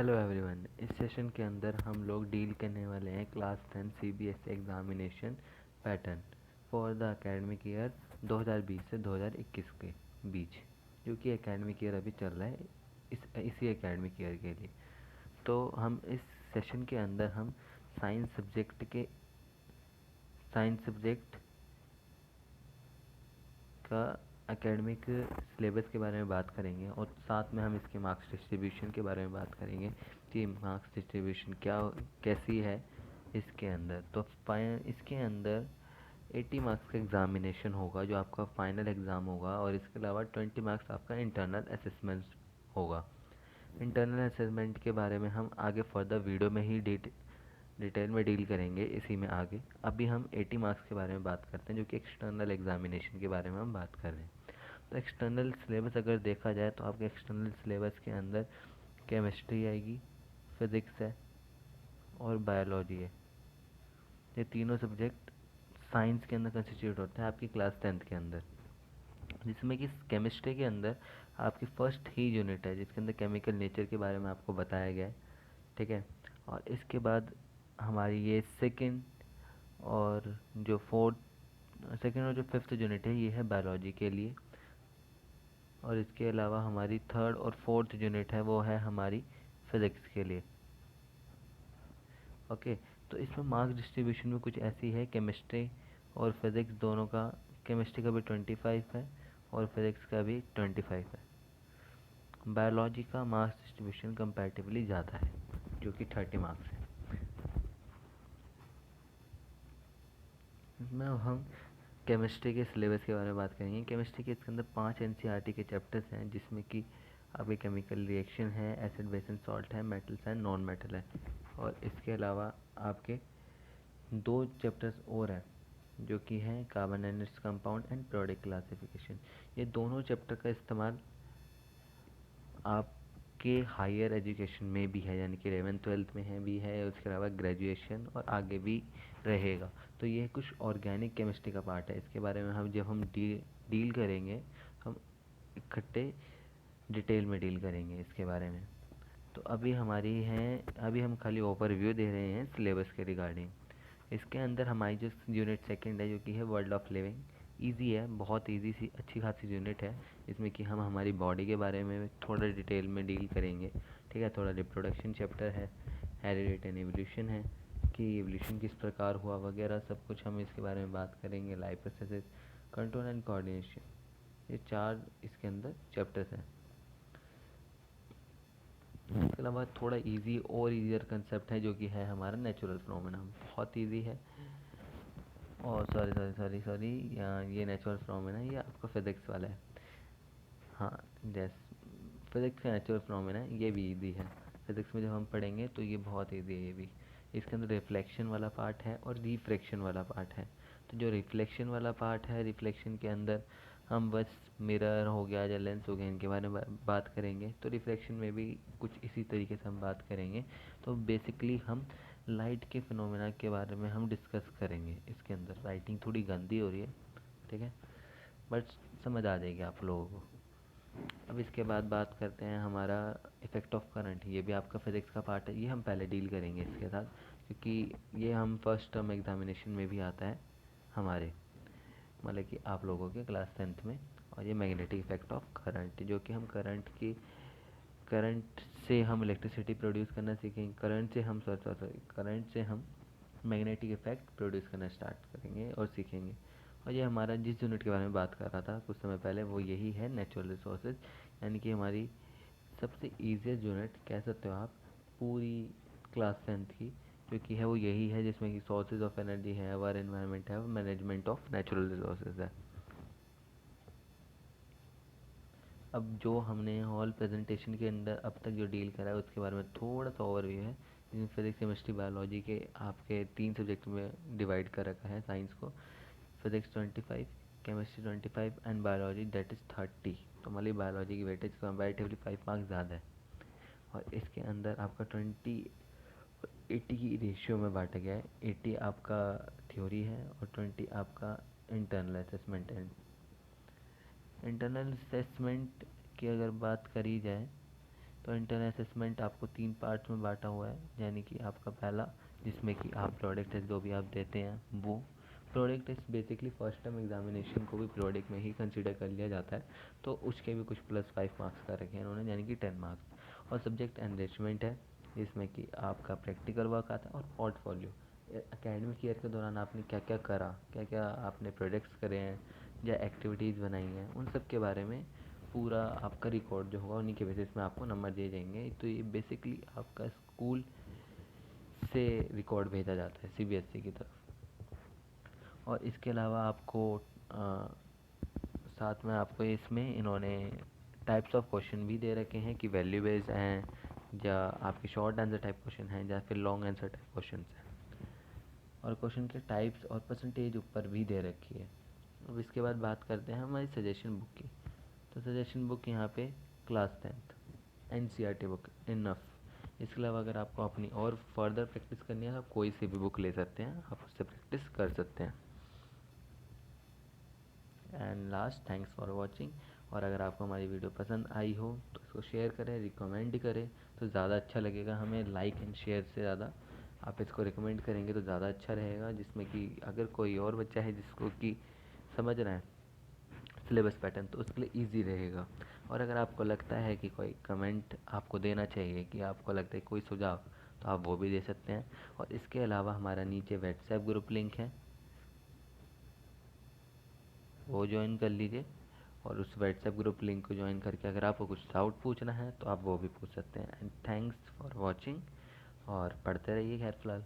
Hello everyone. इस session के अंदर हम लोग डील करने वाले हैं class 10 CBSE examination pattern for the academic year 2020 से 2021 के बीच, जो कि एकेडमिक ईयर अभी चल रहा है इसी एकेडमिक ईयर के लिए। तो हम इस सेशन के अंदर हम साइंस सब्जेक्ट का एकेडमिक सिलेबस के बारे में बात करेंगे और साथ में हम इसके मार्क्स डिस्ट्रीब्यूशन के बारे में बात करेंगे कि मार्क्स डिस्ट्रीब्यूशन कैसी है इसके अंदर। तो इसके अंदर 80 मार्क्स का एग्ज़ामिनेशन होगा जो आपका फाइनल एग्ज़ाम होगा, और इसके अलावा 20 मार्क्स आपका इंटरनल असेसमेंट होगा। इंटरनल असेसमेंट के बारे में हम आगे फर्दर वीडियो में ही डिटेल में डील करेंगे इसी में आगे। अभी हम 80 मार्क्स के बारे में बात करते हैं, जो कि एक्सटर्नल एग्ज़ामिनेशन के बारे में हम बात कर रहे हैं। तो एक्सटर्नल सिलेबस अगर देखा जाए तो आपके एक्सटर्नल सिलेबस के अंदर केमिस्ट्री आएगी, फिज़िक्स है और बायोलॉजी है। ये तीनों सब्जेक्ट साइंस के अंदर कंस्टिट्यूट होता है आपकी क्लास 10th के अंदर, जिसमें कि केमिस्ट्री के अंदर आपकी फर्स्ट ही यूनिट है जिसके अंदर केमिकल नेचर के बारे में आपको बताया गया है, ठीक है। और इसके बाद हमारी ये सेकंड और जो फिफ्थ यूनिट है ये है बायोलॉजी के लिए, और इसके अलावा हमारी थर्ड और फोर्थ यूनिट है वो है हमारी फिज़िक्स के लिए। ओके, तो इसमें मार्क्स डिस्ट्रीब्यूशन में कुछ ऐसी है, केमिस्ट्री और फिज़िक्स दोनों का, केमिस्ट्री का भी 25 है और फिज़िक्स का भी 25 है। बायोलॉजी का मार्क्स डिस्ट्रीब्यूशन कंपैरेटिवली ज़्यादा है जो कि 30 मार्क्स है। इसमें हम केमिस्ट्री के सिलेबस के बारे में बात करेंगे। केमिस्ट्री के इसके अंदर 5 एनसीईआरटी के चैप्टर्स हैं, जिसमें कि आपके केमिकल रिएक्शन है, एसिड बेस एंड सॉल्ट है, मेटल्स है, नॉन मेटल है, और इसके अलावा आपके 2 चैप्टर्स और हैं जो कि हैं carbon and its compound and periodic classification. ये दोनों चैप्टर का इस्तेमाल आपके हायर एजुकेशन में भी है, यानी कि 11th-12th में है भी है, उसके अलावा ग्रेजुएशन और आगे भी रहेगा। तो ये कुछ ऑर्गेनिक केमिस्ट्री का पार्ट है। इसके बारे में हम डील करेंगे, हम इकट्ठे डिटेल में डील करेंगे इसके बारे में। तो अभी हम खाली ओवरव्यू दे रहे हैं सिलेबस के रिगार्डिंग। इसके अंदर हमारी जो यूनिट सेकंड है जो कि है वर्ल्ड ऑफ लिविंग, इजी है, बहुत इजी सी अच्छी खासी यूनिट है। इसमें कि हम हमारी बॉडी के बारे में थोड़ा डिटेल में डील करेंगे, ठीक है। थोड़ा रिप्रोडक्शन चैप्टर है, हेरिडिटी एंड एवोल्यूशन है कि एवोल्यूशन किस प्रकार हुआ वगैरह सब कुछ हम इसके बारे में बात करेंगे। Life processes, control and coordination, ये 4 इसके अंदर चैप्टर्स हैं। इसके अलावा थोड़ा इजी और ईजियर कंसेप्ट है जो कि है हमारा नेचुरल फिनोमेना, बहुत इजी है। और सॉरी, ये नेचुरल फिनोमेना ये आपका फिज़िक्स वाला है। हाँ, जैस फिज़िक्स का नेचुरल फिनोमेना ये भी इजी है। फिज़िक्स में जब हम पढ़ेंगे तो ये बहुत इजी है ये भी। इसके अंदर रिफ्लेक्शन वाला पार्ट है और रिफ्रैक्शन वाला पार्ट है। तो जो रिफ्लेक्शन वाला पार्ट है, रिफ्लेक्शन के अंदर हम बस मिरर हो गया या लेंस हो गया इनके बारे में बात करेंगे। तो रिफ्लेक्शन में भी कुछ इसी तरीके से हम बात करेंगे। तो बेसिकली हम लाइट के फिनोमेना के बारे में हम डिस्कस करेंगे। इसके अंदर राइटिंग थोड़ी गंदी हो रही है, ठीक है, बट समझ आ जाएगी आप लोगों को। अब इसके बाद बात करते हैं हमारा इफ़ेक्ट ऑफ करंट। ये भी आपका फिज़िक्स का पार्ट है, ये हम पहले डील करेंगे इसके साथ, क्योंकि ये हम फर्स्ट टर्म एग्ज़ामिनेशन में भी आता है हमारे, मतलब कि आप लोगों के क्लास 10th में। और ये मैग्नेटिक इफ़ेक्ट ऑफ करंट, जो कि हम करंट से हम इलेक्ट्रिसिटी प्रोड्यूस करना सीखेंगे। करंट से हम मैग्नेटिक इफ़ेक्ट प्रोड्यूस करना स्टार्ट करेंगे और सीखेंगे। और ये हमारा जिस यूनिट के बारे में बात कर रहा था कुछ समय पहले, वो यही है नेचुरल रिसोर्सेज, यानी कि हमारी सबसे ईजिएस्ट यूनिट कह सकते हो आप पूरी क्लास 10th की, जो कि है वो यही है, जिसमें कि सोर्सेज ऑफ एनर्जी है, अवर एनवायरनमेंट है, मैनेजमेंट ऑफ नेचुरल रिसोर्सेज है। अब जो हमने हॉल प्रेजेंटेशन के अंदर अब तक जो डील करा है उसके बारे में थोड़ा सा ओवरव्यू है। जिसमें फिज़िक्स, केमिस्ट्री, बायोलॉजी के आपके 3 सब्जेक्ट में डिवाइड कर रखा है साइंस को। Physics 25, chemistry 25 and biology that is 30। तो हमारी बायोलॉजी की वेटेज कंपैरेटिवली 5 मार्क्स ज़्यादा है। और इसके अंदर आपका 20 80 की रेशियो में बांटा गया है। 80 आपका थ्योरी है और 20 आपका इंटरनल असेसमेंट है। इंटरनल असेसमेंट की अगर बात करी जाए तो इंटरनल असेसमेंट आपको 3 पार्ट्स में बांटा हुआ है, यानी कि आपका पहला जिसमें कि आप प्रोडक्ट टेस्ट जो भी आप देते हैं वो product test basically first term examination को भी प्रोडक्ट में ही कंसिडर कर लिया जाता है, तो उसके भी कुछ +5 मार्क्स कर रखे हैं उन्होंने, यानी कि 10 मार्क्स। और सब्जेक्ट एनरिचमेंट है जिसमें कि आपका प्रैक्टिकल वर्क आता है और पोर्टफोलियो, एकेडमिक ईयर के दौरान आपने क्या क्या करा, क्या क्या आपने प्रोजेक्ट्स करे हैं या एक्टिविटीज़ बनाई हैं, उन सब के बारे में पूरा आपका रिकॉर्ड जो होगा उन्हीं के बेसिस में आपको नंबर दिए जाएंगे। तो ये बेसिकली आपका स्कूल से रिकॉर्ड भेजा जाता है सीबीएसई की तरफ। और इसके अलावा आपको साथ में आपको इसमें इन्होंने टाइप्स ऑफ क्वेश्चन भी दे रखे हैं कि वैल्यू बेस्ड हैं या आपके शॉर्ट आंसर टाइप क्वेश्चन हैं या फिर लॉन्ग आंसर टाइप क्वेश्चन हैं, और क्वेश्चन के टाइप्स और परसेंटेज ऊपर भी दे रखी है। अब इसके बाद बात करते हैं हमारी सजेशन बुक की। तो सजेशन बुक यहाँ पे class 10th NCERT book enough. इसके अलावा अगर आपको अपनी और फर्दर प्रैक्टिस करनी है तो आप कोई सी भी बुक ले सकते हैं, आप उससे प्रैक्टिस कर सकते हैं। And last, thanks for watching. और अगर आपको हमारी वीडियो पसंद आई हो तो इसको शेयर करें, रिकमेंड करें तो ज़्यादा अच्छा लगेगा हमें। लाइक एंड शेयर से ज़्यादा आप इसको रिकमेंड करेंगे तो ज़्यादा अच्छा रहेगा, जिसमें कि अगर कोई और बच्चा है जिसको कि समझ रहा है सिलेबस पैटर्न तो उसके लिए ईजी रहेगा। और अगर आपको लगता है कि कोई कमेंट आपको देना चाहिए, कि आपको लगता है कोई सुझाव, तो आप वो भी दे सकते हैं। और इसके अलावा हमारा नीचे व्हाट्सएप ग्रुप लिंक है, वो ज्वाइन कर लीजिए। और उस व्हाट्सएप ग्रुप लिंक को ज्वाइन करके अगर आपको कुछ डाउट पूछना है तो आप वो भी पूछ सकते हैं। एंड थैंक्स फॉर वॉचिंग, और पढ़ते रहिए खैर फिलहाल।